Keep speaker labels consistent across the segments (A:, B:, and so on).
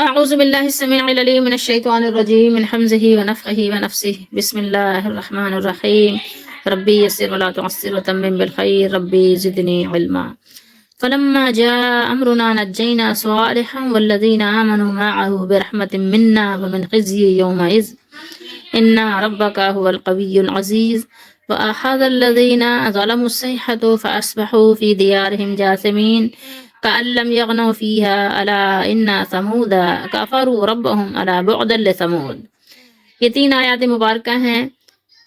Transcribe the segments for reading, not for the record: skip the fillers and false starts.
A: اعوذ باللہ السمیع العلیم من الشیطان الرجیم من حمزہ ونفخہ ونفسہ بسم اللہ الرحمن الرحیم ربی یسر ولا تعسر وتمم بالخیر ربی زدنی علما فلما جاء امرنا نجینا صالحا والذین آمنوا معه برحمت منا ومن خزي يومئذ ان ربک هو القوی العزیز وأخذ الذین ظلموا الصیحة فأصبحوا في ديارهم جاثمین كأن لم يغنوا فيها ألا إن ثمود كفروا ربهم ألا بعدا لثمود. یہ 3 آیات مبارکہ ہیں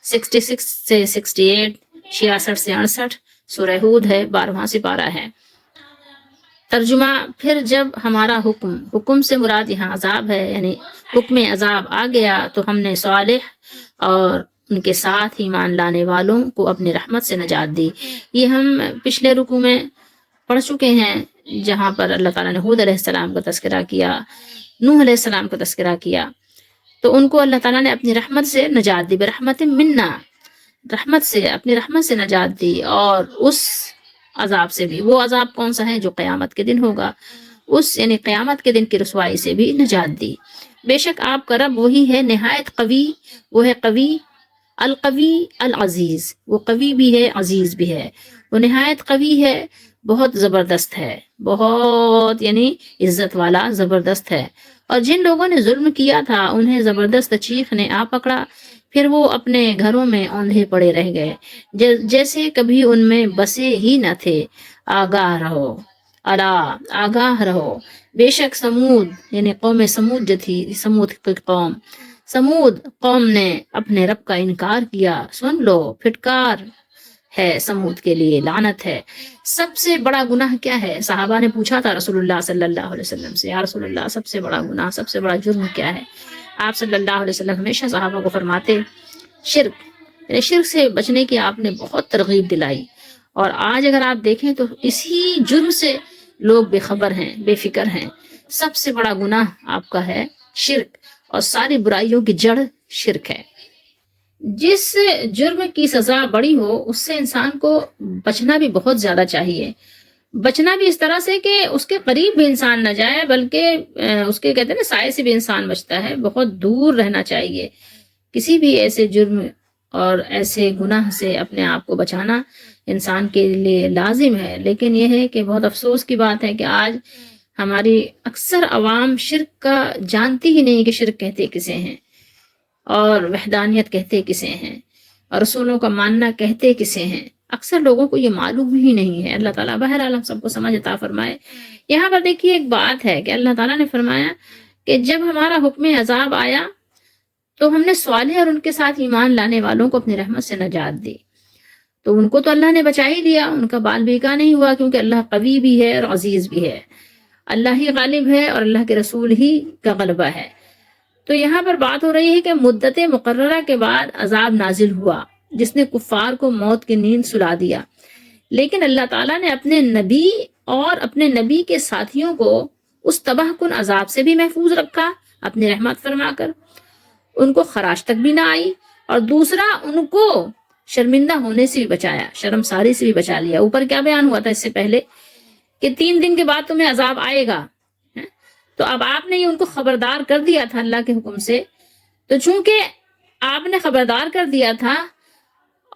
A: 66 سے 68، 66 سے 68، سورہ ہود ہے، 12واں سپارہ ہے۔ ترجمہ: پھر جب ہمارا حکم سے مراد یہاں عذاب ہے، یعنی حکم عذاب آ گیا تو ہم نے صالح اور ان کے ساتھ ایمان لانے والوں کو اپنی رحمت سے نجات دی۔ یہ ہم پچھلے رکوع میں پڑھ چکے ہیں، جہاں پر اللہ تعالیٰ نے ہود علیہ السلام کا تذکرہ کیا، نوح علیہ السلام کا تذکرہ کیا، تو ان کو اللہ تعالیٰ نے اپنی رحمت سے نجات دی، برحمت منا، رحمت سے، اپنی رحمت سے نجات دی، اور اس عذاب سے بھی، وہ عذاب کون سا ہے جو قیامت کے دن ہوگا، اس یعنی قیامت کے دن کی رسوائی سے بھی نجات دی۔ بے شک آپ کا رب وہی ہے نہایت قوی، وہ ہے قوی، القوی العزیز، وہ قوی بھی ہے عزیز بھی ہے، وہ نہایت قوی ہے، بہت زبردست ہے، بہت یعنی عزت والا زبردست ہے۔ اور جن لوگوں نے ظلم کیا تھا انہیں زبردست چیخ نے آ پکڑا، پھر وہ اپنے گھروں میں اوندھے پڑے رہ گئے، جیسے کبھی ان میں بسے ہی نہ تھے۔ آگاہ رہو، الا آگاہ رہو، بے شک سمود یعنی قوم سمود جو تھی، سمود کی سمود قوم نے اپنے رب کا انکار کیا، سن لو پھٹکار ہے سمود کے لیے، لعنت ہے۔ سب سے بڑا گناہ کیا ہے؟ صحابہ نے پوچھا تھا رسول اللہ صلی اللہ علیہ وسلم سے، یا رسول اللہ سب سے بڑا گناہ، سب سے بڑا جرم کیا ہے؟ آپ صلی اللہ علیہ وسلم ہمیشہ صحابہ کو فرماتے شرک، یعنی شرک سے بچنے کی آپ نے بہت ترغیب دلائی۔ اور آج اگر آپ دیکھیں تو اسی جرم سے لوگ بے خبر ہیں، بے فکر ہیں۔ سب سے بڑا گناہ آپ کا ہے شرک، اور ساری برائیوں کی جڑ شرک ہے۔ جس جرم کی سزا بڑی ہو اس سے انسان کو بچنا بھی بہت زیادہ چاہیے، بچنا بھی اس طرح سے کہ اس کے قریب بھی انسان نہ جائے، بلکہ اس کے کہتے ہیں نا سائے سے بھی انسان بچتا ہے، بہت دور رہنا چاہیے۔ کسی بھی ایسے جرم اور ایسے گناہ سے اپنے آپ کو بچانا انسان کے لیے لازم ہے۔ لیکن یہ ہے کہ بہت افسوس کی بات ہے کہ آج ہماری اکثر عوام شرک کا جانتی ہی نہیں کہ شرک کہتے کسے ہیں، اور وحدانیت کہتے کسے ہیں، اور رسولوں کا ماننا کہتے کسے ہیں۔ اکثر لوگوں کو یہ معلوم ہی نہیں ہے۔ اللہ تعالیٰ بہرحال ہم سب کو سمجھ عطا فرمائے۔ یہاں پر دیکھیے ایک بات ہے کہ اللہ تعالیٰ نے فرمایا کہ جب ہمارا حکم عذاب آیا تو ہم نے صالح اور ان کے ساتھ ایمان لانے والوں کو اپنی رحمت سے نجات دی، تو ان کو تو اللہ نے بچا ہی دیا، ان کا بال بیکار نہیں ہوا، کیونکہ اللہ قوی بھی ہے اور عزیز بھی ہے، اللہ ہی غالب ہے اور اللہ کے رسول ہی کا غلبہ ہے۔ تو یہاں پر بات ہو رہی ہے کہ مدت مقررہ کے بعد عذاب نازل ہوا جس نے کفار کو موت کی نیند سلا دیا، لیکن اللہ تعالیٰ نے اپنے نبی اور اپنے نبی کے ساتھیوں کو اس تباہ کن عذاب سے بھی محفوظ رکھا اپنی رحمت فرما کر، ان کو خراش تک بھی نہ آئی، اور دوسرا ان کو شرمندہ ہونے سے بھی بچایا، شرمساری سے بھی بچا لیا۔ اوپر کیا بیان ہوا تھا اس سے پہلے کہ 3 دن کے بعد تمہیں عذاب آئے گا، تو اب آپ نے یہ ان کو خبردار کر دیا تھا اللہ کے حکم سے، تو چونکہ آپ نے خبردار کر دیا تھا،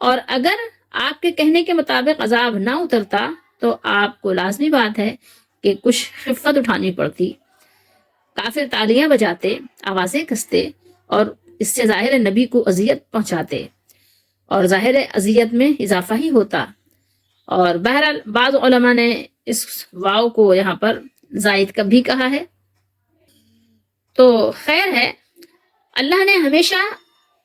A: اور اگر آپ کے کہنے کے مطابق عذاب نہ اترتا تو آپ کو لازمی بات ہے کہ کچھ خفت اٹھانی پڑتی، کافر تالیاں بجاتے، آوازیں کستے، اور اس سے ظاہر نبی کو اذیت پہنچاتے، اور ظاہر اذیت میں اضافہ ہی ہوتا۔ اور بہرحال بعض علماء نے اس واو کو یہاں پر زائد کا بھی کہا ہے۔ تو خیر ہے، اللہ نے ہمیشہ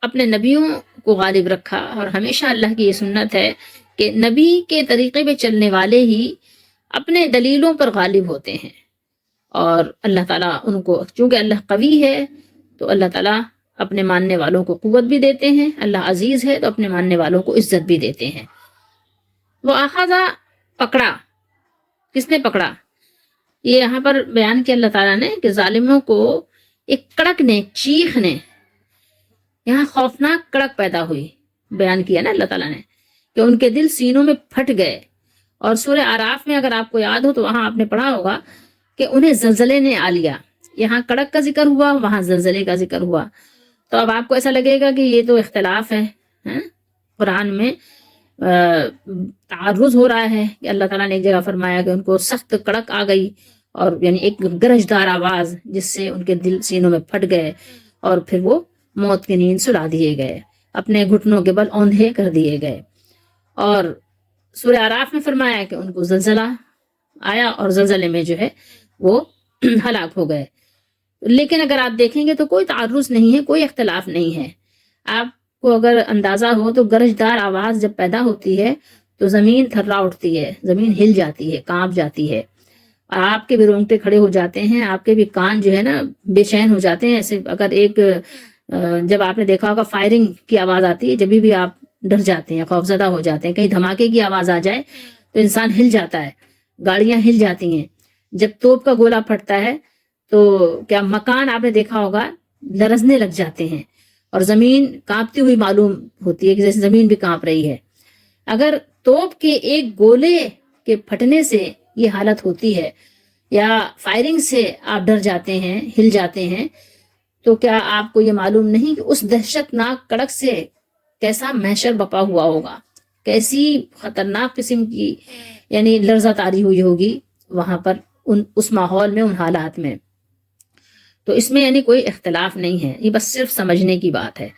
A: اپنے نبیوں کو غالب رکھا، اور ہمیشہ اللہ کی یہ سنت ہے کہ نبی کے طریقے پہ چلنے والے ہی اپنے دلیلوں پر غالب ہوتے ہیں، اور اللہ تعالیٰ ان کو، چونکہ اللہ قوی ہے تو اللہ تعالیٰ اپنے ماننے والوں کو قوت بھی دیتے ہیں، اللہ عزیز ہے تو اپنے ماننے والوں کو عزت بھی دیتے ہیں۔ وہ آخذہ پکڑا، کس نے پکڑا؟ یہ یہاں پر بیان کیا اللہ تعالیٰ نے کہ ظالموں کو ایک کڑک نے، چیخ نے، یہاں خوفناک کڑک پیدا ہوئی، بیان کیا نا اللہ تعالیٰ نے کہ ان کے دل سینوں میں پھٹ گئے۔ اور سورہ اعراف میں اگر آپ کو یاد ہو تو وہاں آپ نے پڑھا ہوگا کہ انہیں زلزلے نے آ لیا، یہاں کڑک کا ذکر ہوا، وہاں زلزلے کا ذکر ہوا. تو اب آپ کو ایسا لگے گا کہ یہ تو اختلاف ہے. قرآن میں تعرض ہو رہا ہے کہ اللہ تعالیٰ نے ایک جگہ فرمایا کہ ان کو سخت کڑک آ گئی، اور یعنی ایک گرجدار آواز جس سے ان کے دل سینوں میں پھٹ گئے، اور پھر وہ موت کی نیند سلا دیے گئے، اپنے گھٹنوں کے بل اوندھے کر دیے گئے. اور سورہ اعراف میں فرمایا کہ ان کو زلزلہ آیا اور زلزلے میں جو ہے وہ ہلاک ہو گئے. لیکن اگر آپ دیکھیں گے تو کوئی تعرض نہیں ہے، کوئی اختلاف نہیں ہے. آپ کو اگر اندازہ ہو تو گرجدار آواز جب پیدا ہوتی ہے تو زمین تھرا اٹھتی ہے، زمین ہل جاتی ہے، کانپ جاتی ہے، اور آپ کے بھی رونگٹے کھڑے ہو جاتے ہیں، آپ کے بھی کان جو ہے نا بے چین ہو جاتے ہیں. ایسے اگر ایک جب آپ نے دیکھا ہوگا فائرنگ کی آواز آتی ہے، جب بھی آپ ڈر جاتے ہیں، خوفزدہ ہو جاتے ہیں. کہیں دھماکے کی آواز آ جائے تو انسان ہل جاتا ہے، گاڑیاں ہل جاتی ہیں. جب توپ کا گولہ پھٹتا ہے تو کیا مکان آپ نے دیکھا ہوگا لرزنے لگ جاتے ہیں، اور زمین کانپتی ہوئی معلوم ہوتی ہے کہ جیسے زمین بھی کانپ رہی ہے. اگر توپ کے ایک گولے کے پھٹنے سے یہ حالت ہوتی ہے، یا فائرنگ سے آپ ڈر جاتے ہیں، ہل جاتے ہیں، تو کیا آپ کو یہ معلوم نہیں کہ اس دہشت ناک کڑک سے کیسا محشر بپا ہوا ہوگا، کیسی خطرناک قسم کی یعنی لرزہ طاری ہوئی ہوگی وہاں پر اس ماحول میں، ان حالات میں. تو اس میں یعنی کوئی اختلاف نہیں ہے، یہ بس صرف سمجھنے کی بات ہے.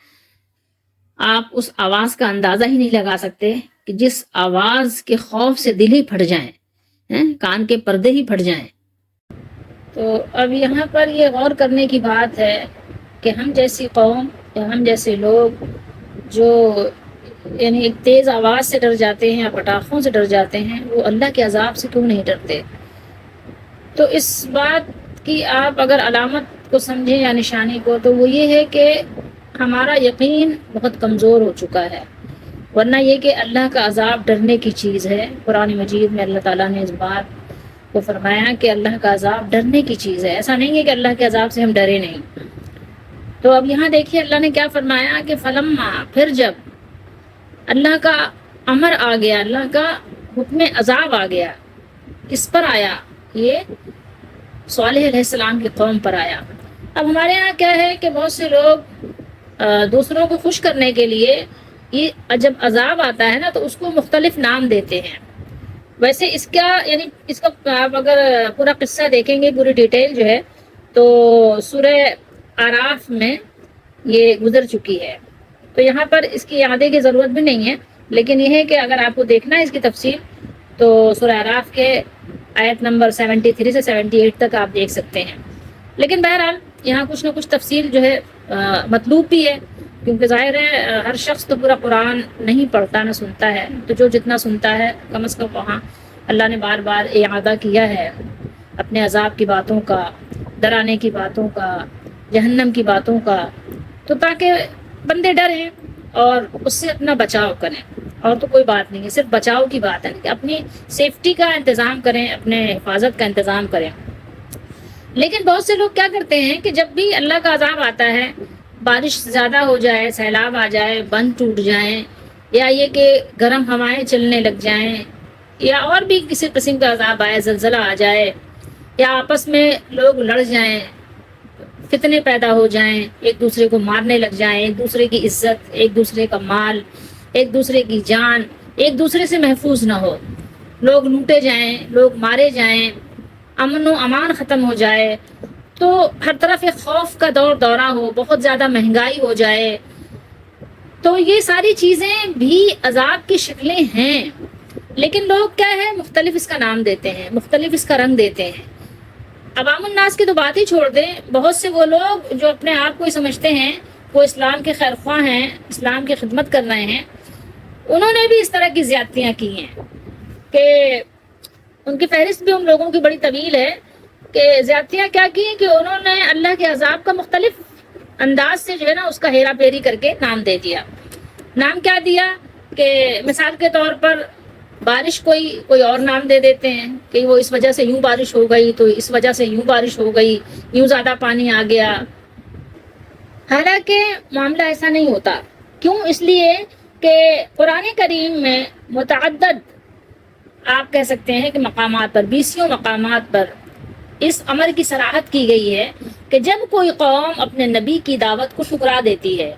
A: آپ اس آواز کا اندازہ ہی نہیں لگا سکتے کہ جس آواز کے خوف سے دل ہی پھٹ جائیں، کان کے پردے ہی پھٹ جائیں. تو اب یہاں پر یہ غور کرنے کی بات ہے کہ ہم جیسی قوم یا ہم جیسے لوگ جو یعنی ایک تیز آواز سے ڈر جاتے ہیں یا پٹاخوں سے ڈر جاتے ہیں، وہ اللہ کے عذاب سے کیوں نہیں ڈرتے؟ تو اس بات کی آپ اگر علامت کو سمجھیں یا نشانی کو، تو وہ یہ ہے کہ ہمارا یقین بہت کمزور ہو چکا ہے. ورنہ یہ کہ اللہ کا عذاب ڈرنے کی چیز ہے. قرآن مجید میں اللہ تعالیٰ نے اس بات کو فرمایا کہ اللہ کا عذاب ڈرنے کی چیز ہے. ایسا نہیں ہے کہ اللہ کے عذاب سے ہم ڈرے نہیں. تو اب یہاں دیکھیے اللہ نے کیا فرمایا کہ فلما، پھر جب اللہ کا امر آ گیا، اللہ کا حکم عذاب آ گیا. کس پر آیا؟ یہ صالح علیہ السلام کی قوم پر آیا. اب ہمارے یہاں کیا ہے کہ بہت سے لوگ دوسروں کو خوش کرنے کے لیے یہ جب عذاب آتا ہے نا تو اس کو مختلف نام دیتے ہیں. ویسے اس کا یعنی اس کا آپ اگر پورا قصہ دیکھیں گے، پوری ڈیٹیل جو ہے، تو سورہ اعراف میں یہ گزر چکی ہے. تو یہاں پر اس کی اعادے کی ضرورت بھی نہیں ہے، لیکن یہ ہے کہ اگر آپ کو دیکھنا ہے اس کی تفصیل تو سورہ اعراف کے آیت نمبر 73 سے 78 تک آپ دیکھ سکتے ہیں. لیکن بہرحال یہاں کچھ نہ کچھ تفصیل جو ہے مطلوب بھی ہے، کیونکہ ظاہر ہے ہر شخص تو پورا قرآن نہیں پڑھتا نہ سنتا ہے. تو جو جتنا سنتا ہے کم از کم وہاں اللہ نے بار بار اعادہ کیا ہے اپنے عذاب کی باتوں کا، ڈرانے کی باتوں کا، جہنم کی باتوں کا، تو تاکہ بندے ڈریں اور اس سے اپنا بچاؤ کریں. اور تو کوئی بات نہیں ہے، صرف بچاؤ کی بات ہے کہ اپنی سیفٹی کا انتظام کریں، اپنے حفاظت کا انتظام کریں. لیکن بہت سے لوگ کیا کرتے ہیں کہ جب بھی اللہ کا عذاب آتا ہے، بارش زیادہ ہو جائے، سیلاب آ جائے، بند ٹوٹ جائیں، یا یہ کہ گرم ہوائیں چلنے لگ جائیں، یا اور بھی کسی قسم کا عذاب آئے، زلزلہ آ جائے، یا آپس میں لوگ لڑ جائیں، فتنے پیدا ہو جائیں، ایک دوسرے کو مارنے لگ جائیں، ایک دوسرے کی عزت، ایک دوسرے کا مال، ایک دوسرے کی جان ایک دوسرے سے محفوظ نہ ہو، لوگ لوٹے جائیں، لوگ مارے جائیں، امن و امان ختم ہو جائے، تو ہر طرف ایک خوف کا دورہ ہو، بہت زیادہ مہنگائی ہو جائے، تو یہ ساری چیزیں بھی عذاب کی شکلیں ہیں. لیکن لوگ کیا ہے مختلف اس کا نام دیتے ہیں، مختلف اس کا رنگ دیتے ہیں. عوام الناس کی تو بات ہی چھوڑ دیں، بہت سے وہ لوگ جو اپنے آپ کو ہی سمجھتے ہیں وہ اسلام کے خیر خواہ ہیں، اسلام کی خدمت کر رہے ہیں، انہوں نے بھی اس طرح کی زیادتیاں کی ہیں کہ ان کی فہرست بھی ان لوگوں کی بڑی طویل ہے کہ زیادتیاں کیا کی ہیں کہ انہوں نے اللہ کے عذاب کا مختلف انداز سے جو ہے نا اس کا ہیرا پھیری کر کے نام دے دیا. نام کیا دیا کہ مثال کے طور پر بارش کوئی اور نام دے دیتے ہیں کہ وہ اس وجہ سے یوں بارش ہو گئی، تو اس وجہ سے یوں بارش ہو گئی، یوں زیادہ پانی آ گیا. حالانکہ معاملہ ایسا نہیں ہوتا. کیوں؟ اس لیے کہ قرآن کریم میں متعدد آپ کہہ سکتے ہیں کہ مقامات پر، 20 مقامات پر اس امر کی صراحت کی گئی ہے کہ جب کوئی قوم اپنے نبی کی دعوت کو ٹھکرا دیتی ہے،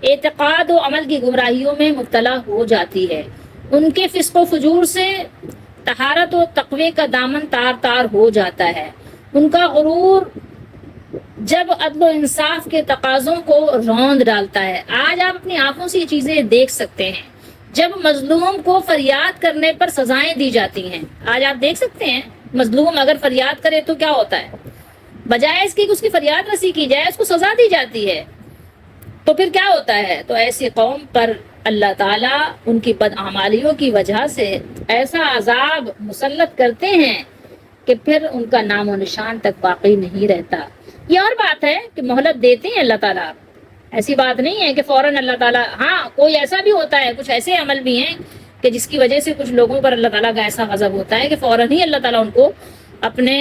A: اعتقاد و عمل کی گمراہیوں میں مبتلا ہو جاتی ہے، ان کے فسق و فجور سے طہارت و تقوی کا دامن تار تار ہو جاتا ہے، ان کا غرور جب عدل و انصاف کے تقاضوں کو روند ڈالتا ہے۔ آج آپ اپنی آنکھوں سے یہ چیزیں دیکھ سکتے ہیں، جب مظلوم کو فریاد کرنے پر سزائیں دی جاتی ہیں۔ آج آپ دیکھ سکتے ہیں مظلوم اگر فریاد کرے تو کیا ہوتا ہے، بجائے اس کی کہ اس کی فریاد رسی کی جائے اس کو سزا دی جاتی ہے۔ تو پھر کیا ہوتا ہے، تو ایسی قوم پر اللہ تعالیٰ ان کی بدعمالیوں کی وجہ سے ایسا عذاب مسلط کرتے ہیں کہ پھر ان کا نام و نشان تک باقی نہیں رہتا۔ یہ اور بات ہے کہ مہلت دیتے ہیں اللہ تعالیٰ، ایسی بات نہیں ہے کہ فوراً اللہ تعالیٰ، ہاں کوئی ایسا بھی ہوتا ہے، کچھ ایسے عمل بھی ہیں کہ جس کی وجہ سے کچھ لوگوں پر اللہ تعالیٰ کا ایسا غضب ہوتا ہے کہ فوراً ہی اللہ تعالیٰ ان کو اپنے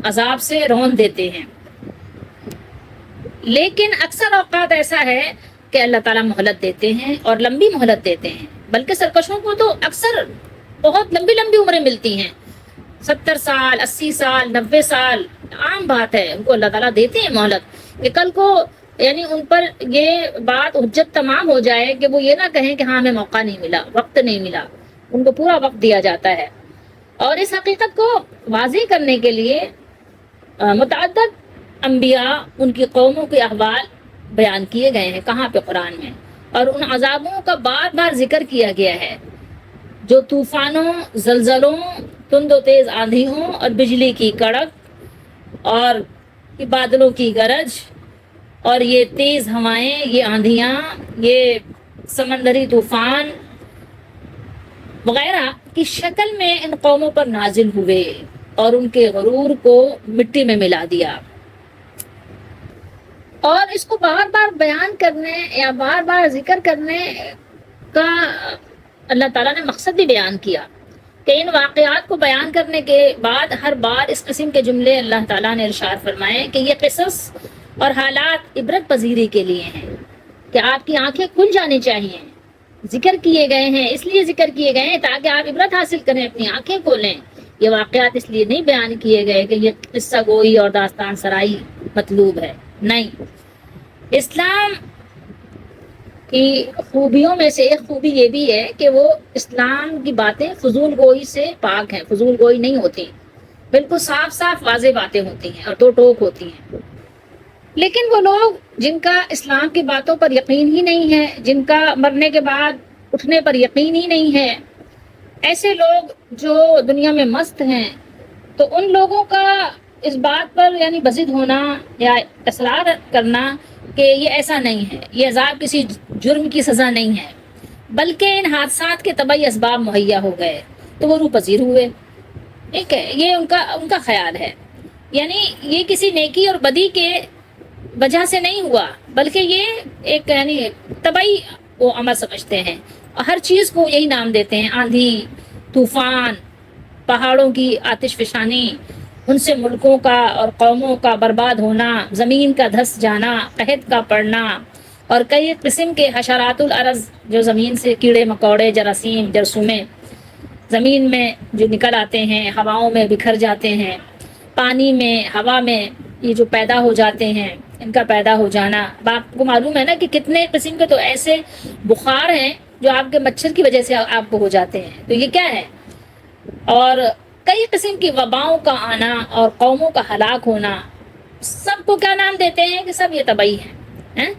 A: عذاب سے رون دیتے ہیں، لیکن اکثر اوقات ایسا ہے کہ اللہ تعالیٰ مہلت دیتے ہیں اور لمبی مہلت دیتے ہیں، بلکہ سرکشوں کو تو اکثر بہت لمبی لمبی عمریں ملتی ہیں، 70 سال 80 سال 90 سال عام بات ہے، ان کو اللہ تعالیٰ دیتے ہیں مہلت کہ کل کو یعنی ان پر یہ بات حجت تمام ہو جائے کہ وہ یہ نہ کہیں کہ ہاں ہمیں موقع نہیں ملا، وقت نہیں ملا، ان کو پورا وقت دیا جاتا ہے۔ اور اس حقیقت کو واضح کرنے کے لیے متعدد انبیاء ان کی قوموں کے احوال بیان کیے گئے ہیں، کہاں پہ قرآن میں، اور ان عذابوں کا بار بار ذکر کیا گیا ہے جو طوفانوں، زلزلوں، تند و تیز آندھیوں اور بجلی کی کڑک اور بادلوں کی گرج اور یہ تیز ہوائیں، یہ آندھیاں، یہ سمندری طوفان وغیرہ کی شکل میں ان قوموں پر نازل ہوئے اور ان کے غرور کو مٹی میں ملا دیا۔ اور اس کو بار بار بیان کرنے یا بار بار ذکر کرنے کا اللہ تعالیٰ نے مقصد بھی بیان کیا کہ ان واقعات کو بیان کرنے کے بعد ہر بار اس قسم کے جملے اللہ تعالیٰ نے ارشاد فرمائے کہ یہ قصص اور حالات عبرت پذیری کے لیے ہیں، کہ آپ کی آنکھیں کھل جانی چاہیے، ذکر کیے گئے ہیں اس لیے ذکر کیے گئے ہیں تاکہ آپ عبرت حاصل کریں، اپنی آنکھیں کھولیں۔ یہ واقعات اس لیے نہیں بیان کیے گئے کہ یہ قصہ گوئی اور داستان سرائی مطلوب ہے، نہیں۔ اسلام کی خوبیوں میں سے ایک خوبی یہ بھی ہے کہ وہ اسلام کی باتیں فضول گوئی سے پاک ہیں، فضول گوئی نہیں ہوتی، بالکل صاف صاف واضح باتیں ہوتی ہیں اور دو ٹوک ہوتی ہیں۔ لیکن وہ لوگ جن کا اسلام کی باتوں پر یقین ہی نہیں ہے، جن کا مرنے کے بعد اٹھنے پر یقین ہی نہیں ہے، ایسے لوگ جو دنیا میں مست ہیں، تو ان لوگوں کا اس بات پر یعنی بضد ہونا یا اصرار کرنا کہ یہ ایسا نہیں ہے، یہ عذاب کسی جرم کی سزا نہیں ہے، بلکہ ان حادثات کے طبعی اسباب مہیا ہو گئے تو وہ روح پذیر ہوئے، ٹھیک ہے، یہ ان کا خیال ہے، یعنی یہ کسی نیکی اور بدی کے وجہ سے نہیں ہوا، بلکہ یہ ایک یعنی طبعی وہ عمل سمجھتے ہیں، اور ہر چیز کو یہی نام دیتے ہیں، آندھی، طوفان، پہاڑوں کی آتش فشانی، ان سے ملکوں کا اور قوموں کا برباد ہونا، زمین کا دھس جانا، قحط کا پڑنا، اور کئی قسم کے حشرات الارض جو زمین سے کیڑے مکوڑے، جراثیم، جرثومے زمین میں جو نکل آتے ہیں، ہواؤں میں بکھر جاتے ہیں، پانی میں، ہوا میں یہ جو پیدا ہو جاتے ہیں، ان کا پیدا ہو جانا۔ اب آپ کو معلوم ہے نا کہ کتنے قسم کے تو ایسے بخار ہیں جو آپ کے مچھر کی وجہ سے آپ کو ہو جاتے ہیں، تو یہ کیا ہے؟ اور کئی قسم کی وباؤں کا آنا اور قوموں کا ہلاک ہونا، سب کو کیا نام دیتے ہیں کہ سب یہ طبعی ہیں،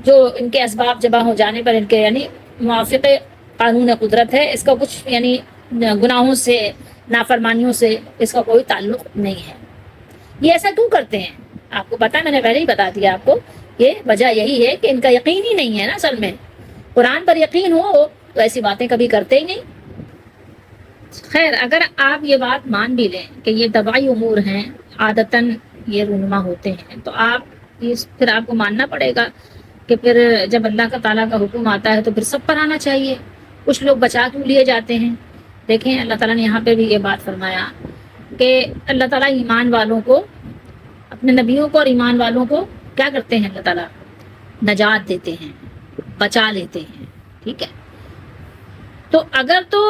A: جو ان کے اسباب جمع ہو جانے پر ان کے یعنی موافق قانون قدرت ہے، اس کا کچھ یعنی گناہوں سے، نافرمانیوں سے اس کا کوئی تعلق نہیں ہے۔ یہ ایسا کیوں کرتے ہیں؟ آپ کو پتا، میں نے پہلے ہی بتا دیا آپ کو، یہ وجہ یہی ہے کہ ان کا یقین ہی نہیں ہے نا، اصل میں قرآن پر یقین ہو تو ایسی باتیں کبھی کرتے ہی نہیں۔ خیر، اگر آپ یہ بات مان بھی لیں کہ یہ طبعی امور ہیں، عادتاً یہ رونما ہوتے ہیں، تو پھر آپ کو ماننا پڑے گا کہ پھر جب اللہ کا تعالیٰ کا حکم آتا ہے تو پھر سب پر آنا چاہیے، کچھ لوگ بچا کیوں لیے جاتے ہیں؟ دیکھیں اللہ تعالیٰ نے یہاں پہ بھی یہ بات فرمایا کہ اللہ تعالیٰ ایمان والوں کو، اپنے نبیوں کو اور ایمان والوں کو کیا کرتے ہیں؟ اللہ تعالیٰ نجات دیتے ہیں، بچا لیتے ہیں، ٹھیک ہے۔ تو اگر تو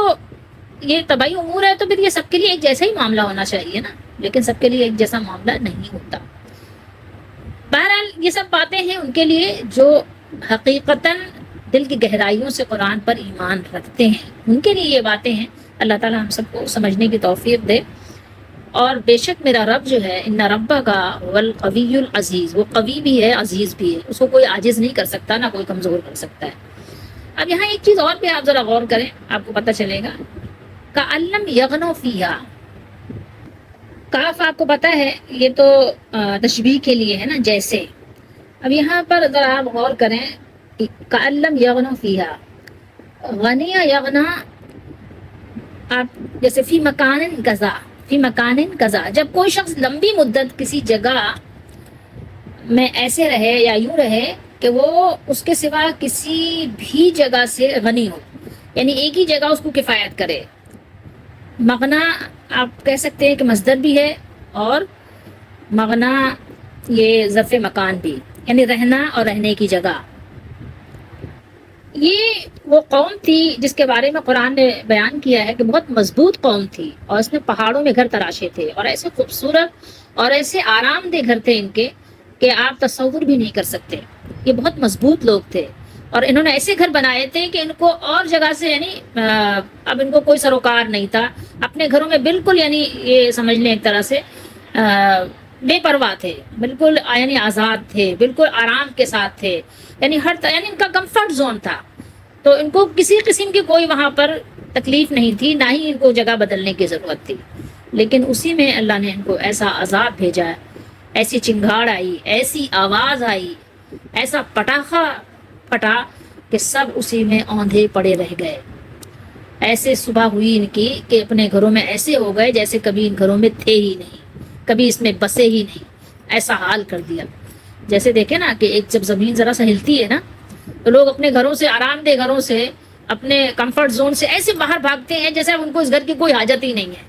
A: یہ طبعی امور ہے تو پھر یہ سب کے لیے ایک جیسا ہی معاملہ ہونا چاہیے نا، لیکن سب کے لیے ایک جیسا معاملہ نہیں ہوتا۔ بہرحال یہ سب باتیں ہیں ان کے لیے جو حقیقتاً دل کی گہرائیوں سے قرآن پر ایمان رکھتے ہیں، ان کے لیے یہ باتیں ہیں۔ اللہ تعالیٰ ہم سب کو سمجھنے کی توفیق دے۔ اور بے شک میرا رب جو ہے، ان ربا کا والقوی العزیز، وہ قوی بھی ہے، عزیز بھی ہے، اس کو کوئی عاجز نہیں کر سکتا، نہ کوئی کمزور کر سکتا ہے۔ اب یہاں ایک چیز اور پہ آپ ذرا غور کریں، آپ کو پتہ چلے گا۔ کَأَلَّمْ يَغْنَوْا فِيهَا، کاف آپ کو پتہ ہے یہ تو تشبیہ کے لیے ہے نا، جیسے۔ اب یہاں پر ذرا آپ غور کریں، کَأَلَّمْ يَغْنَوْا فِيهَا، غنیہ یغنا، آپ جیسے فی مکان کذا، فی مکان کذا، جب کوئی شخص لمبی مدت کسی جگہ میں ایسے رہے یا یوں رہے کہ وہ اس کے سوا کسی بھی جگہ سے غنی ہو، یعنی ایک ہی جگہ اس کو کفایت کرے۔ مغنا آپ کہہ سکتے ہیں کہ مصدر بھی ہے، اور مغنا یہ ظرف مکان بھی، یعنی رہنا اور رہنے کی جگہ۔ یہ وہ قوم تھی جس کے بارے میں قرآن نے بیان کیا ہے کہ بہت مضبوط قوم تھی، اور اس نے پہاڑوں میں گھر تراشے تھے، اور ایسے خوبصورت اور ایسے آرام دہ گھر تھے ان کے کہ آپ تصور بھی نہیں کر سکتے۔ یہ بہت مضبوط لوگ تھے، اور انہوں نے ایسے گھر بنائے تھے کہ ان کو اور جگہ سے، یعنی اب ان کو کوئی سروکار نہیں تھا اپنے گھروں میں، بالکل یعنی یہ سمجھ لیں ایک طرح سے بے پرواہ تھے، بالکل یعنی آزاد تھے، بالکل آرام کے ساتھ تھے، یعنی ہر طرح، یعنی ان کا کمفرٹ زون تھا، تو ان کو کسی قسم کی کوئی وہاں پر تکلیف نہیں تھی، نہ ہی ان کو جگہ بدلنے کی ضرورت تھی۔ لیکن اسی میں اللہ نے ان کو ایسا عذاب بھیجا، ایسی چنگاڑ آئی، ایسی آواز آئی، ایسا پٹاخہ پھٹا کہ سب اسی میں اوندھے پڑے رہ گئے۔ ایسے صبح ہوئی ان کی کہ اپنے گھروں میں ایسے ہو گئے جیسے کبھی ان گھروں میں تھے ہی نہیں، کبھی اس میں بسے ہی نہیں، ایسا حال کر دیا۔ جیسے دیکھیں نا کہ ایک جب زمین ذرا سا ہلتی ہے نا، تو لوگ اپنے گھروں سے، آرام دہ گھروں سے، اپنے کمفرٹ زون سے ایسے باہر بھاگتے ہیں جیسے ان کو اس گھر کی کوئی حاجت ہی نہیں ہے۔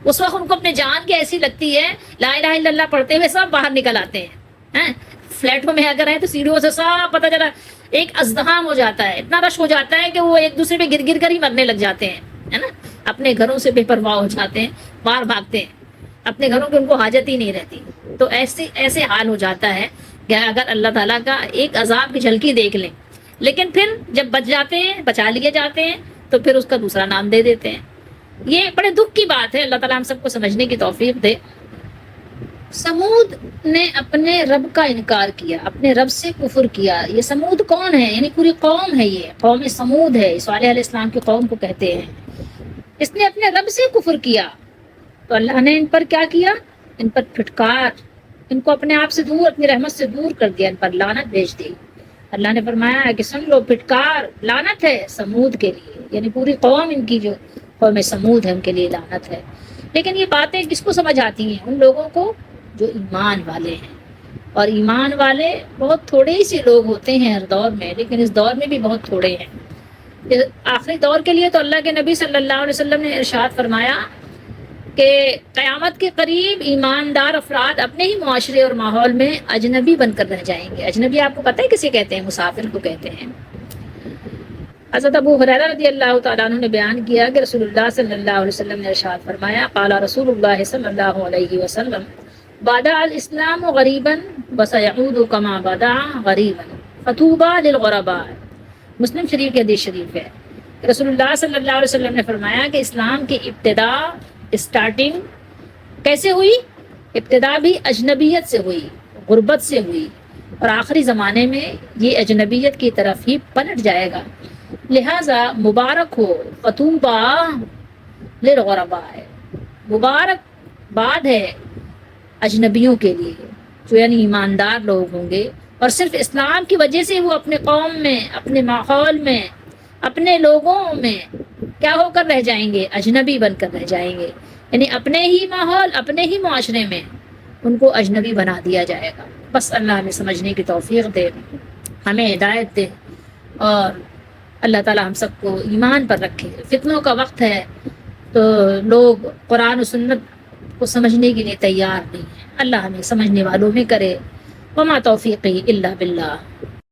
A: اس وقت ان کو اپنے جان کی ایسی لگتی ہے، لا الہ الا اللہ پڑھتے ہوئے سب باہر نکل آتے ہیں۔ فلیٹوں میں اگر ہیں تو سیڑھیوں سے سب پتہ چلا ایک ازدحام ہو جاتا ہے، اتنا رش ہو جاتا ہے کہ وہ ایک دوسرے پہ گر گر کر ہی مرنے لگ جاتے ہیں، ہے نا، اپنے گھروں سے بے پرواہ ہو جاتے ہیں، باہر بھاگتے ہیں، اپنے گھروں کی ان کو حاجت ہی نہیں رہتی۔ تو ایسے حال ہو جاتا ہے کہ اگر اللہ تعالیٰ کا ایک عذاب کی جھلکی دیکھ لیں، لیکن پھر جب بچ جاتے ہیں، بچا لیے جاتے ہیں، تو پھر اس کا دوسرا نام دے دیتے ہیں۔ یہ بڑے دکھ کی بات ہے، اللہ تعالیٰ ہم سب کو سمجھنے کی توفیق دے۔ سمود نے اپنے رب کا انکار کیا، اپنے رب سے کفر کیا۔ یہ سمود کون ہے؟ یعنی پوری قوم ہے، یہ قوم سمود ہے، صالح علیہ السلام کی قوم کو کہتے ہیں۔ اس نے اپنے رب سے کفر کیا تو اللہ نے ان پر کیا کیا؟ ان پر پھٹکار، ان کو اپنے آپ سے دور، اپنی رحمت سے دور کر دیا، ان پر لعنت بھیج دی۔ اللہ نے فرمایا کہ سن لو، پھٹکار، لعنت ہے سمود کے لیے، یعنی پوری قوم ان کی جو قوم سمود ہے ان کے لیے لعنت ہے۔ لیکن یہ باتیں کس کو سمجھ آتی ہیں؟ ان لوگوں کو جو ایمان والے ہیں، اور ایمان والے بہت تھوڑے ہی سے لوگ ہوتے ہیں ہر دور میں، لیکن اس دور میں بھی بہت تھوڑے ہیں۔ آخری دور کے لیے تو اللہ کے نبی صلی اللہ علیہ وسلم نے ارشاد فرمایا کہ قیامت کے قریب ایماندار افراد اپنے ہی معاشرے اور ماحول میں اجنبی بن کر رہ جائیں گے۔ اجنبی آپ کو پتہ ہے کسے کہتے ہیں؟ مسافر کو کہتے ہیں۔ حضرت ابو ہریرہ رضی اللہ تعالیٰ عنہ نے بیان کیا کہ رسول اللہ صلی اللہ علیہ وسلم نے ارشاد فرمایا، قال رسول اللہ صلی اللہ علیہ وسلم، بدأ الاسلام غریبا وسيعود كما بدأ غریبا فطوبى للغرباء۔ مسلم شریف کی حدیث شریف ہے، رسول اللہ صلی اللہ علیہ وسلم نے فرمایا کہ اسلام کی ابتدا، اسٹارٹنگ کیسے ہوئی؟ ابتدا بھی اجنبیت سے ہوئی، غربت سے ہوئی، اور آخری زمانے میں یہ اجنبیت کی طرف ہی پلٹ جائے گا۔ لہٰذا مبارک ہو، فطوبى للغرباء، مبارک باد ہے اجنبیوں کے لیے، جو یعنی ایماندار لوگ ہوں گے، اور صرف اسلام کی وجہ سے وہ اپنے قوم میں، اپنے ماحول میں، اپنے لوگوں میں کیا ہو کر رہ جائیں گے؟ اجنبی بن کر رہ جائیں گے، یعنی اپنے ہی ماحول، اپنے ہی معاشرے میں ان کو اجنبی بنا دیا جائے گا۔ بس اللہ ہمیں سمجھنے کی توفیق دے، ہمیں ہدایت دے، اور اللہ تعالیٰ ہم سب کو ایمان پر رکھے۔ فتنوں کا وقت ہے تو لوگ قرآن و سنت کو سمجھنے کے لیے تیار نہیں ہے۔ اللہ ہمیں سمجھنے والوں میں کرے۔ وما توفیقی الا باللہ۔